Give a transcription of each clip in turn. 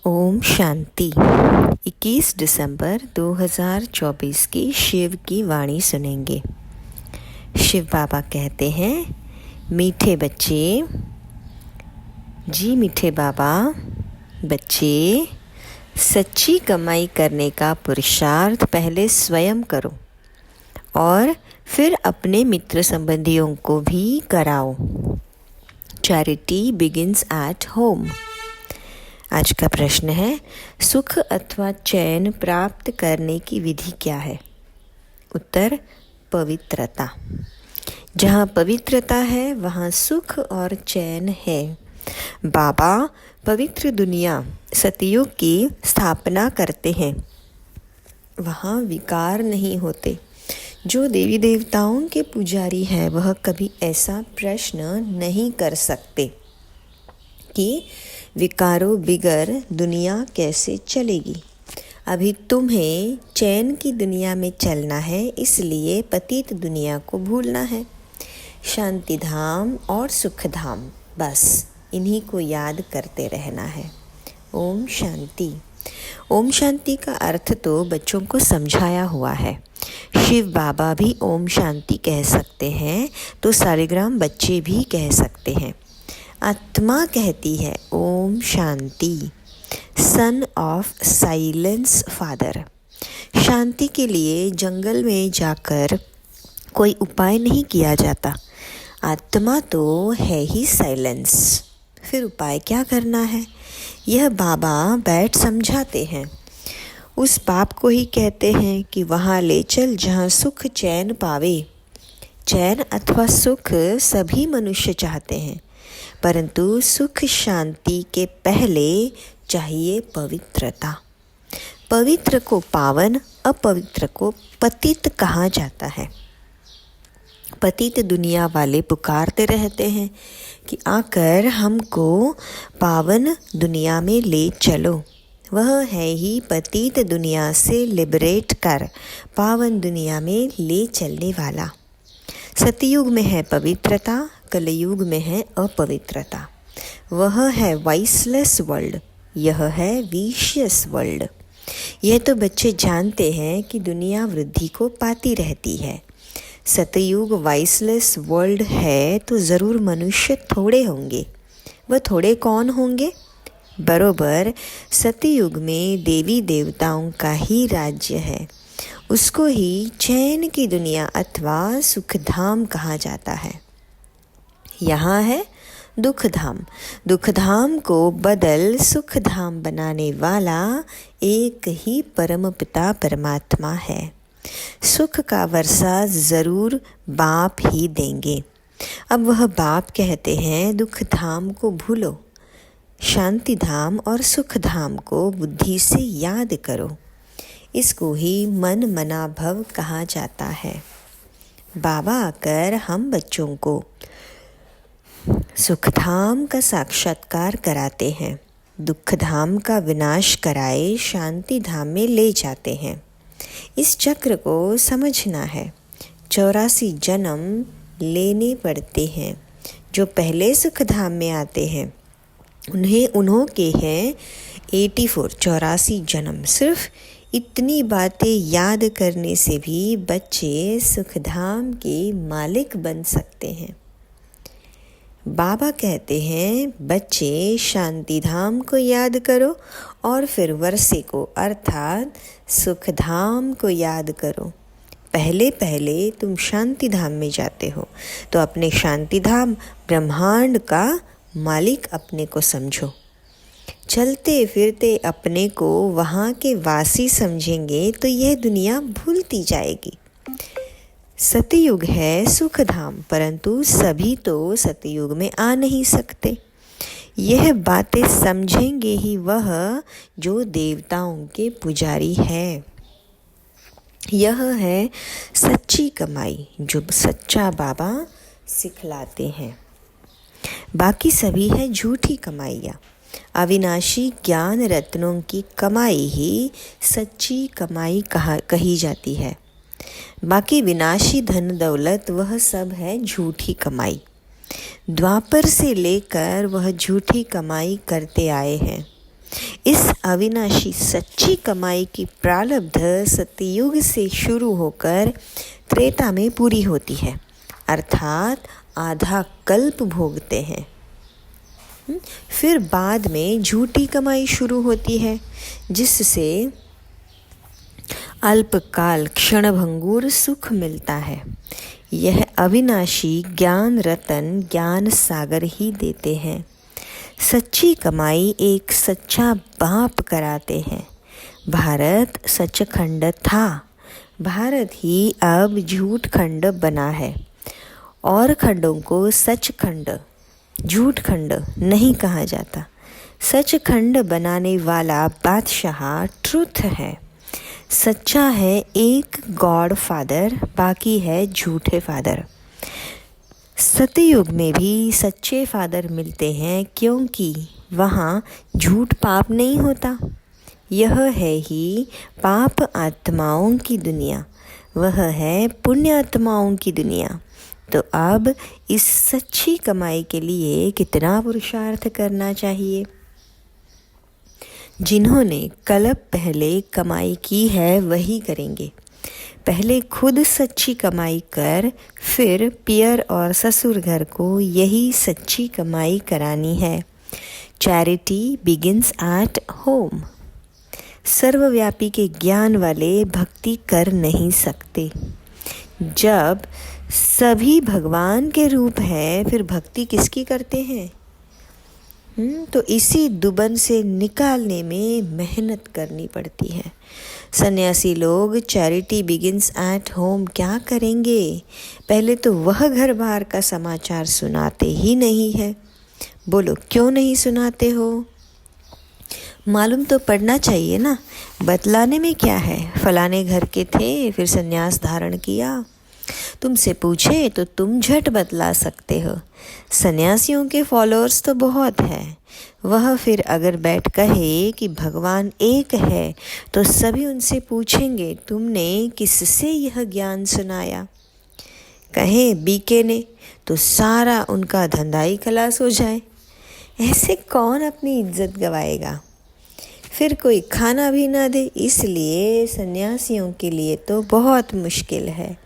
ओम शांति। 21 दिसंबर 2024 की शिव की वाणी सुनेंगे। शिव बाबा कहते हैं, मीठे बच्चे, जी मीठे बाबा, बच्चे सच्ची कमाई करने का पुरुषार्थ पहले स्वयं करो और फिर अपने मित्र संबंधियों को भी कराओ। Charity begins at home. आज का प्रश्न है, सुख अथवा चैन प्राप्त करने की विधि क्या है? उत्तर, पवित्रता। जहाँ पवित्रता है वहाँ सुख और चैन है। बाबा पवित्र दुनिया सतयुग की स्थापना करते हैं। वहाँ विकार नहीं होते। जो देवी देवताओं के पुजारी हैं वह कभी ऐसा प्रश्न नहीं कर सकते कि विकारों बिगर दुनिया कैसे चलेगी। अभी तुम्हें चैन की दुनिया में चलना है, इसलिए पतित दुनिया को भूलना है। शांति धाम और सुख धाम, बस इन्हीं को याद करते रहना है। ओम शांति। ओम शांति का अर्थ तो बच्चों को समझाया हुआ है। शिव बाबा भी ओम शांति कह सकते हैं, तो सालिग्राम बच्चे भी कह सकते हैं। आत्मा कहती है ओम शांति। Son of silence father. शांति के लिए जंगल में जाकर कोई उपाय नहीं किया जाता। आत्मा तो है ही साइलेंस, फिर उपाय क्या करना है? यह बाबा बैठ समझाते हैं। उस बाप को ही कहते हैं कि वहाँ ले चल जहाँ सुख चैन पावे। चैन अथवा सुख सभी मनुष्य चाहते हैं, परंतु सुख शांति के पहले चाहिए पवित्रता। पवित्र को पावन, अपवित्र को पतित कहा जाता है। पतित दुनिया वाले पुकारते रहते हैं कि आकर हमको पावन दुनिया में ले चलो। वह है ही पतित दुनिया से लिबरेट कर पावन दुनिया में ले चलने वाला। सतयुग में है पवित्रता, कलयुग में है अपवित्रता। वह है वाइसलेस वर्ल्ड, यह है विशियस वर्ल्ड। यह तो बच्चे जानते हैं कि दुनिया वृद्धि को पाती रहती है। सतयुग वाइसलेस वर्ल्ड है तो ज़रूर मनुष्य थोड़े होंगे। वह थोड़े कौन होंगे? बरोबर सतयुग में देवी देवताओं का ही राज्य है। उसको ही चैन की दुनिया अथवा सुखधाम कहा जाता है। यहाँ है दुखधाम। दुखधाम को बदल सुखधाम बनाने वाला एक ही परम पिता परमात्मा है। सुख का वर्षा ज़रूर बाप ही देंगे। अब वह बाप कहते हैं, दुखधाम को भूलो, शांति धाम और सुखधाम को बुद्धि से याद करो। इसको ही मन मना भव कहा जाता है। बाबा आकर हम बच्चों को सुखधाम का साक्षात्कार कराते हैं, दुखधाम का विनाश कराए शांति धाम में ले जाते हैं। इस चक्र को समझना है। 84 जन्म लेने पड़ते हैं। जो पहले सुखधाम में आते हैं उन्हों के हैं 84 जन्म। सिर्फ इतनी बातें याद करने से भी बच्चे सुखधाम के मालिक बन सकते हैं। बाबा कहते हैं, बच्चे शांति धाम को याद करो और फिर वर्षे को अर्थात सुखधाम को याद करो। पहले पहले तुम शांति धाम में जाते हो तो अपने शांति धाम ब्रह्मांड का मालिक अपने को समझो। चलते फिरते अपने को वहाँ के वासी समझेंगे तो यह दुनिया भूलती जाएगी। सतयुग है सुखधाम, परंतु सभी तो सतयुग में आ नहीं सकते। यह बातें समझेंगे ही वह जो देवताओं के पुजारी है। यह है सच्ची कमाई जो सच्चा बाबा सिखलाते हैं। बाकी सभी है झूठी कमाइयाँ। अविनाशी ज्ञान रत्नों की कमाई ही सच्ची कमाई कही जाती है। बाकी विनाशी धन दौलत वह सब है झूठी कमाई। द्वापर से लेकर वह झूठी कमाई करते आए हैं। इस अविनाशी सच्ची कमाई की प्रारब्ध सतयुग से शुरू होकर त्रेता में पूरी होती है, अर्थात आधा कल्प भोगते हैं। फिर बाद में झूठी कमाई शुरू होती है, जिससे अल्पकाल क्षणभंगुर सुख मिलता है। यह अविनाशी ज्ञान रतन ज्ञान सागर ही देते हैं। सच्ची कमाई एक सच्चा बाप कराते हैं। भारत सचखंड था, भारत ही अब झूठ खंड बना है, और खंडों को सचखंड झूठ खंड नहीं कहा जाता। सचखंड बनाने वाला बादशाह ट्रुथ है। सच्चा है एक गॉड फादर, बाकी है झूठे फादर। सतयुग में भी सच्चे फादर मिलते हैं, क्योंकि वहाँ झूठ पाप नहीं होता। यह है ही पाप आत्माओं की दुनिया, वह है पुण्य आत्माओं की दुनिया। तो अब इस सच्ची कमाई के लिए कितना पुरुषार्थ करना चाहिए? जिन्होंने कल्प पहले कमाई की है वही करेंगे। पहले खुद सच्ची कमाई कर, फिर पियर और ससुर घर को यही सच्ची कमाई करानी है। Charity begins at home. सर्वव्यापी के ज्ञान वाले भक्ति कर नहीं सकते। जब सभी भगवान के रूप है, फिर भक्ति किसकी करते हैं? तो इसी दुबन से निकालने में मेहनत करनी पड़ती है। सन्यासी लोग चैरिटी बिगिंस एट होम क्या करेंगे? पहले तो वह घर बार का समाचार सुनाते ही नहीं है। बोलो क्यों नहीं सुनाते हो? मालूम तो पड़ना चाहिए ना। बतलाने में क्या है? फलाने घर के थे, फिर सन्यास धारण किया। तुमसे पूछे तो तुम झट बतला सकते हो। सन्यासियों के फॉलोअर्स तो बहुत हैं। वह फिर अगर बैठ कहे कि भगवान एक है, तो सभी उनसे पूछेंगे तुमने किससे यह ज्ञान सुनाया? कहे बीके ने, तो सारा उनका धंधा ही खलास हो जाए। ऐसे कौन अपनी इज्जत गवाएगा? फिर कोई खाना भी ना दे। इसलिए सन्यासियों के लिए तो बहुत मुश्किल है।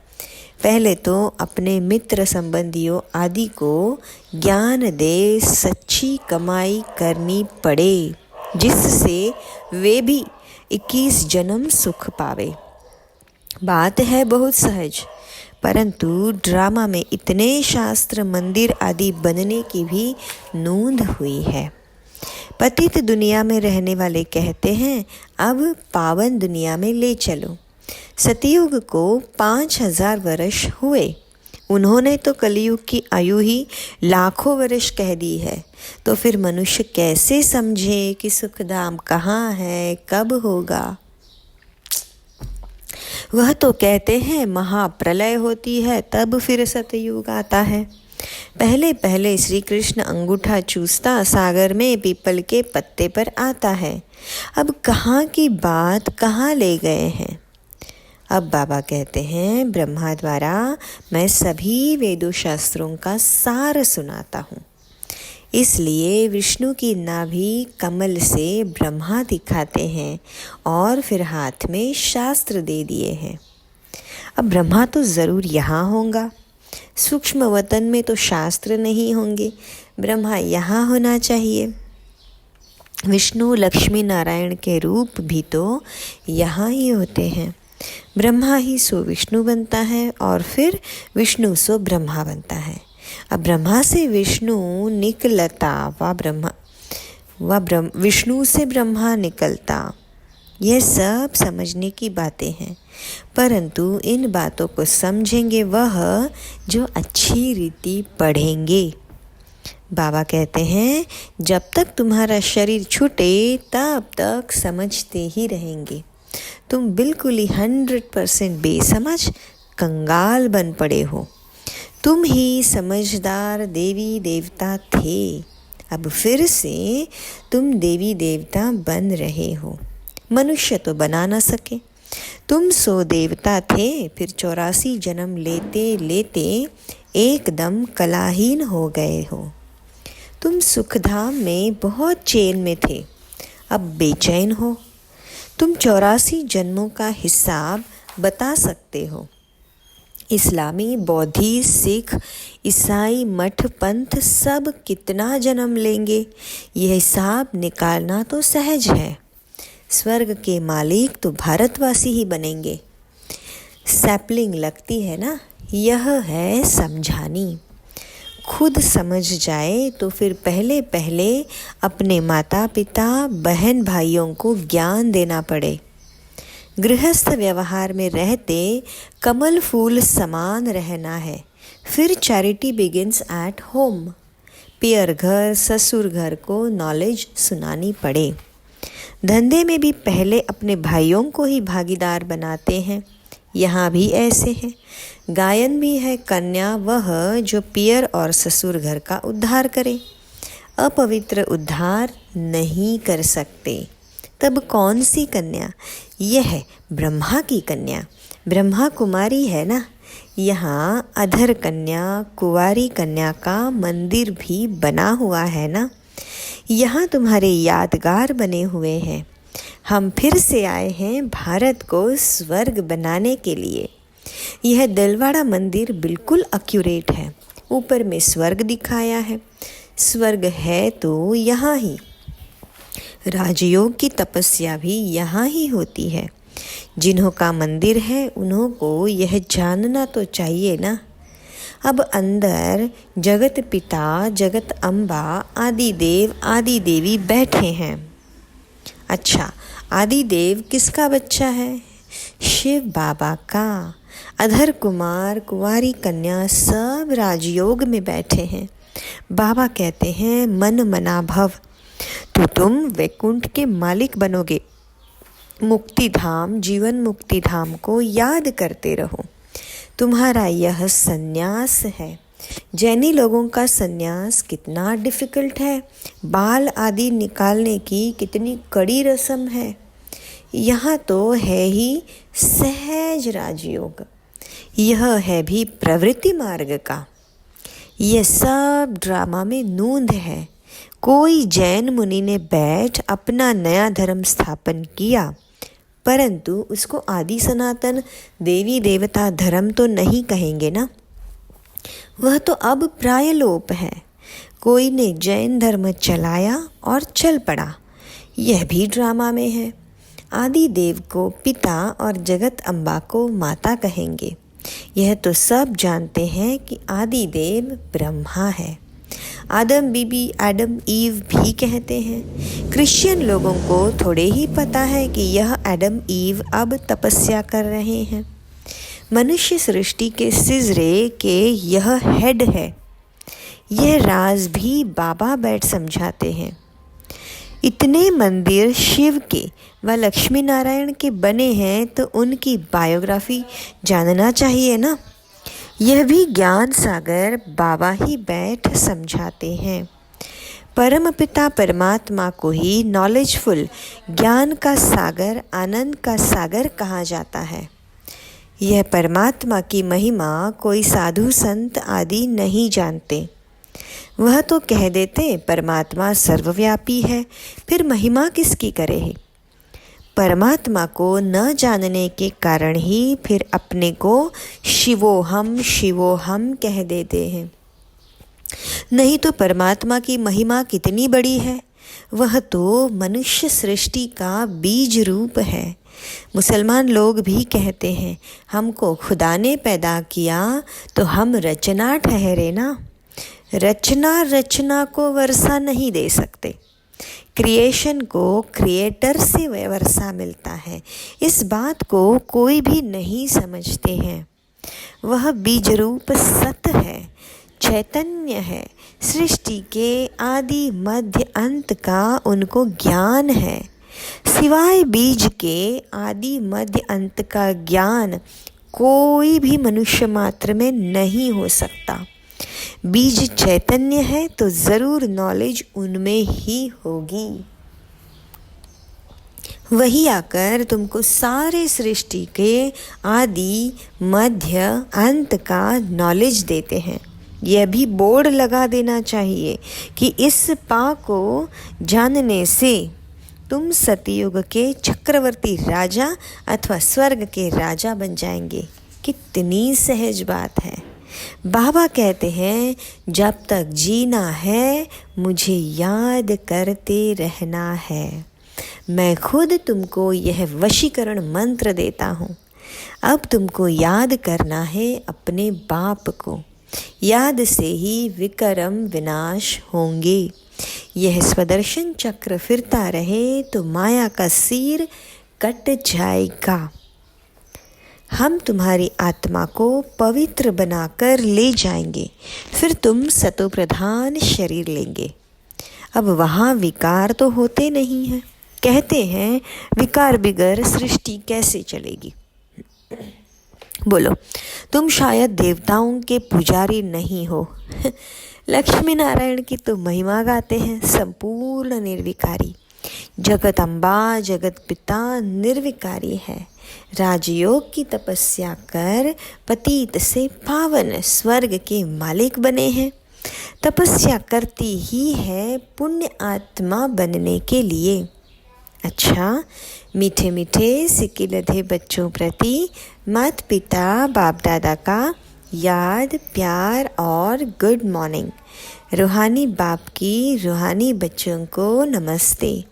पहले तो अपने मित्र संबंधियों आदि को ज्ञान दे, सच्ची कमाई करनी पड़े, जिससे वे भी 21 जन्म सुख पावे। बात है बहुत सहज, परंतु ड्रामा में इतने शास्त्र मंदिर आदि बनने की भी नोंद हुई है। पतित दुनिया में रहने वाले कहते हैं अब पावन दुनिया में ले चलो। सतयुग को 5000 वर्ष हुए। उन्होंने तो कलयुग की आयु ही लाखों वर्ष कह दी है। तो फिर मनुष्य कैसे समझे कि सुखधाम कहाँ है, कब होगा? वह तो कहते हैं महाप्रलय होती है, तब फिर सतयुग आता है। पहले पहले श्री कृष्ण अंगूठा चूसता सागर में पीपल के पत्ते पर आता है। अब कहाँ की बात कहाँ ले गए हैं? अब बाबा कहते हैं ब्रह्मा द्वारा मैं सभी वेदों शास्त्रों का सार सुनाता हूँ। इसलिए विष्णु की नाभि कमल से ब्रह्मा दिखाते हैं और फिर हाथ में शास्त्र दे दिए हैं। अब ब्रह्मा तो ज़रूर यहाँ होगा। सूक्ष्म वतन में तो शास्त्र नहीं होंगे, ब्रह्मा यहाँ होना चाहिए। विष्णु लक्ष्मी नारायण के रूप भी तो यहाँ ही होते हैं। ब्रह्मा ही सो विष्णु बनता है और फिर विष्णु सो ब्रह्मा बनता है। अब ब्रह्मा से विष्णु निकलता विष्णु से ब्रह्मा निकलता। यह सब समझने की बातें हैं, परंतु इन बातों को समझेंगे वह जो अच्छी रीति पढ़ेंगे। बाबा कहते हैं जब तक तुम्हारा शरीर छूटे तब तक समझते ही रहेंगे। तुम बिल्कुल ही 100% बेसमझ कंगाल बन पड़े हो। तुम ही समझदार देवी देवता थे, अब फिर से तुम देवी देवता बन रहे हो। मनुष्य तो बना ना सके। तुम सो देवता थे, फिर 84 जन्म लेते लेते एकदम कलाहीन हो गए हो। तुम सुखधाम में बहुत चैन में थे, अब बेचैन हो? तुम 84 जन्मों का हिसाब बता सकते हो। इस्लामी, बौद्धी, सिख, ईसाई, मठ, पंथ सब कितना जन्म लेंगे, यह हिसाब निकालना तो सहज है। स्वर्ग के मालिक तो भारतवासी ही बनेंगे। सैपलिंग लगती है ना, यह है समझानी। खुद समझ जाए तो फिर पहले पहले अपने माता पिता, बहन भाइयों को ज्ञान देना पड़े। गृहस्थ व्यवहार में रहते कमल फूल समान रहना है। फिर चैरिटी बिगिंस एट होम। पियर घर, ससुर घर को नॉलेज सुनानी पड़े। धंधे में भी पहले अपने भाइयों को ही भागीदार बनाते हैं। यहाँ भी ऐसे हैं। गायन भी है कन्या वह जो पियर और ससुर घर का उद्धार करे। अपवित्र उद्धार नहीं कर सकते। तब कौन सी कन्या? यह है ब्रह्मा की कन्या। ब्रह्मा कुमारी है ना। यहाँ अधर कन्या, कुंवारी कन्या का मंदिर भी बना हुआ है ना। यहाँ तुम्हारे यादगार बने हुए हैं। हम फिर से आए हैं भारत को स्वर्ग बनाने के लिए। यह दिलवाड़ा मंदिर बिल्कुल एक्यूरेट है। ऊपर में स्वर्ग दिखाया है। स्वर्ग है तो यहाँ ही। राजयोग की तपस्या भी यहाँ ही होती है। जिन्हों का मंदिर है उन्हों को यह जानना तो चाहिए ना। अब अंदर जगत पिता, जगत अम्बा, आदि देव, आदि देवी बैठे हैं। अच्छा, आदि देव किसका बच्चा है? शिव बाबा का। अधर कुमार, कुंवारी कन्या सब राजयोग में बैठे हैं। बाबा कहते हैं मन मना भव, तो तुम वैकुंठ के मालिक बनोगे। मुक्ति धाम, जीवन मुक्ति धाम को याद करते रहो। तुम्हारा यह सन्यास है। जैनी लोगों का सन्यास कितना डिफ़िकल्ट है। बाल आदि निकालने की कितनी कड़ी रस्म है। यहाँ तो है ही सहज राजयोग। यह है भी प्रवृत्ति मार्ग का। यह सब ड्रामा में नूंद है। कोई जैन मुनि ने बैठ अपना नया धर्म स्थापन किया, परंतु उसको आदि सनातन देवी देवता धर्म तो नहीं कहेंगे ना। वह तो अब प्रायलोप है। कोई ने जैन धर्म चलाया और चल पड़ा। यह भी ड्रामा में है। आदि देव को पिता और जगत अम्बा को माता कहेंगे। यह तो सब जानते हैं कि आदि देव ब्रह्मा है। आदम बीबी, एडम ईव भी कहते हैं। क्रिश्चियन लोगों को थोड़े ही पता है कि यह एडम ईव अब तपस्या कर रहे हैं। मनुष्य सृष्टि के सिजरे के यह हेड है। यह राज भी बाबा बैठ समझाते हैं। इतने मंदिर शिव के व लक्ष्मी नारायण के बने हैं तो उनकी बायोग्राफी जानना चाहिए ना। यह भी ज्ञान सागर बाबा ही बैठ समझाते हैं। परम पिता परमात्मा को ही नॉलेजफुल, ज्ञान का सागर, आनंद का सागर कहा जाता है। यह परमात्मा की महिमा कोई साधु संत आदि नहीं जानते। वह तो कह देते परमात्मा सर्वव्यापी है, फिर महिमा किसकी करे है। परमात्मा को न जानने के कारण ही फिर अपने को शिवोहम कह देते हैं। नहीं तो परमात्मा की महिमा कितनी बड़ी है। वह तो मनुष्य सृष्टि का बीज रूप है। मुसलमान लोग भी कहते हैं हमको खुदा ने पैदा किया तो हम रचना ठहरे ना। रचना को वर्षा नहीं दे सकते। क्रिएशन को क्रिएटर से वर्षा मिलता है। इस बात को कोई भी नहीं समझते हैं। वह बीज रूप सत है, चैतन्य है। सृष्टि के आदि मध्य अंत का उनको ज्ञान है। सिवाय बीज के आदि मध्य अंत का ज्ञान कोई भी मनुष्य मात्र में नहीं हो सकता। बीज चैतन्य है तो ज़रूर नॉलेज उनमें ही होगी। वही आकर तुमको सारे सृष्टि के आदि मध्य अंत का नॉलेज देते हैं। यह भी बोर्ड लगा देना चाहिए कि इस पा को जानने से तुम सतयुग के चक्रवर्ती राजा अथवा स्वर्ग के राजा बन जाएंगे। कितनी सहज बात है। बाबा कहते हैं, जब तक जीना है मुझे याद करते रहना है। मैं खुद तुमको यह वशीकरण मंत्र देता हूँ। अब तुमको याद करना है अपने बाप को। याद से ही विक्रम विनाश होंगे। यह स्वदर्शन चक्र फिरता रहे तो माया का सिर कट जाएगा। हम तुम्हारी आत्मा को पवित्र बनाकर ले जाएंगे, फिर तुम सतो प्रधान शरीर लेंगे। अब वहाँ विकार तो होते नहीं हैं। कहते हैं विकार बिगर सृष्टि कैसे चलेगी। बोलो, तुम शायद देवताओं के पुजारी नहीं हो। लक्ष्मी नारायण की तो महिमा गाते हैं, संपूर्ण निर्विकारी। जगत अम्बा जगत पिता निर्विकारी है। राजयोग की तपस्या कर पतित से पावन स्वर्ग के मालिक बने हैं। तपस्या करती ही है पुण्य आत्मा बनने के लिए। अच्छा, मीठे मीठे सिकिलधे बच्चों प्रति माता पिता बाप दादा का याद, प्यार और गुड मॉर्निंग। रूहानी बाप की रूहानी बच्चों को नमस्ते।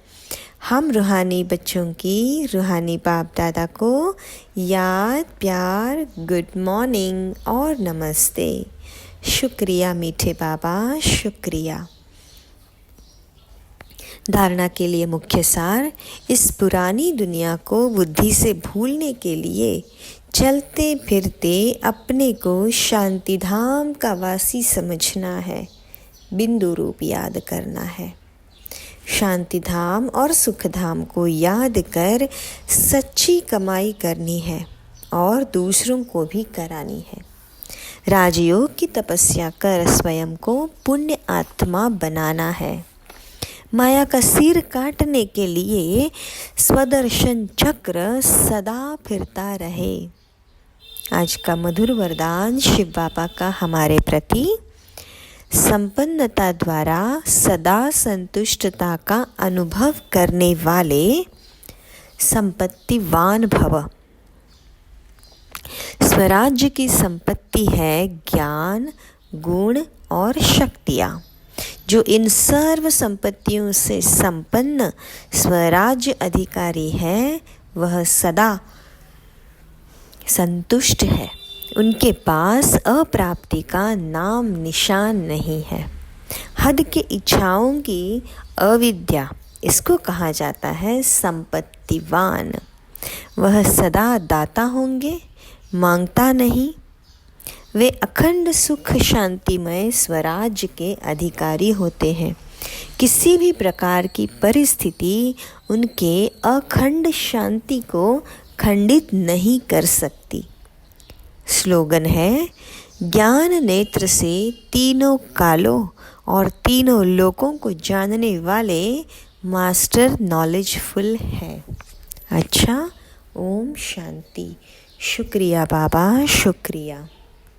हम रूहानी बच्चों की रूहानी बाप दादा को याद, प्यार, गुड मॉर्निंग और नमस्ते। शुक्रिया मीठे बाबा, शुक्रिया। धारणा के लिए मुख्य सार। इस पुरानी दुनिया को बुद्धि से भूलने के लिए चलते फिरते अपने को शांति धाम का वासी समझना है। बिंदु रूप याद करना है। शांति धाम और सुख धाम को याद कर सच्ची कमाई करनी है और दूसरों को भी करानी है। राजयोग की तपस्या कर स्वयं को पुण्य आत्मा बनाना है। माया का सिर काटने के लिए स्वदर्शन चक्र सदा फिरता रहे। आज का मधुर वरदान शिव बाबा का हमारे प्रति। संपन्नता द्वारा सदा संतुष्टता का अनुभव करने वाले संपत्तिवान भव। स्वराज्य की संपत्ति है ज्ञान, गुण और शक्तियाँ। जो इन सर्व संपत्तियों से संपन्न स्वराज्य अधिकारी है वह सदा संतुष्ट है। उनके पास अप्राप्ति का नाम निशान नहीं है। हद के इच्छाओं की अविद्या, इसको कहा जाता है संपत्तिवान। वह सदा दाता होंगे, मांगता नहीं। वे अखंड सुख शांतिमय स्वराज्य के अधिकारी होते हैं। किसी भी प्रकार की परिस्थिति उनके अखंड शांति को खंडित नहीं कर सकती। स्लोगन है, ज्ञान नेत्र से तीनों कालों और तीनों लोकों को जानने वाले मास्टर नॉलेजफुल है। अच्छा, ओम शांति। शुक्रिया बाबा, शुक्रिया।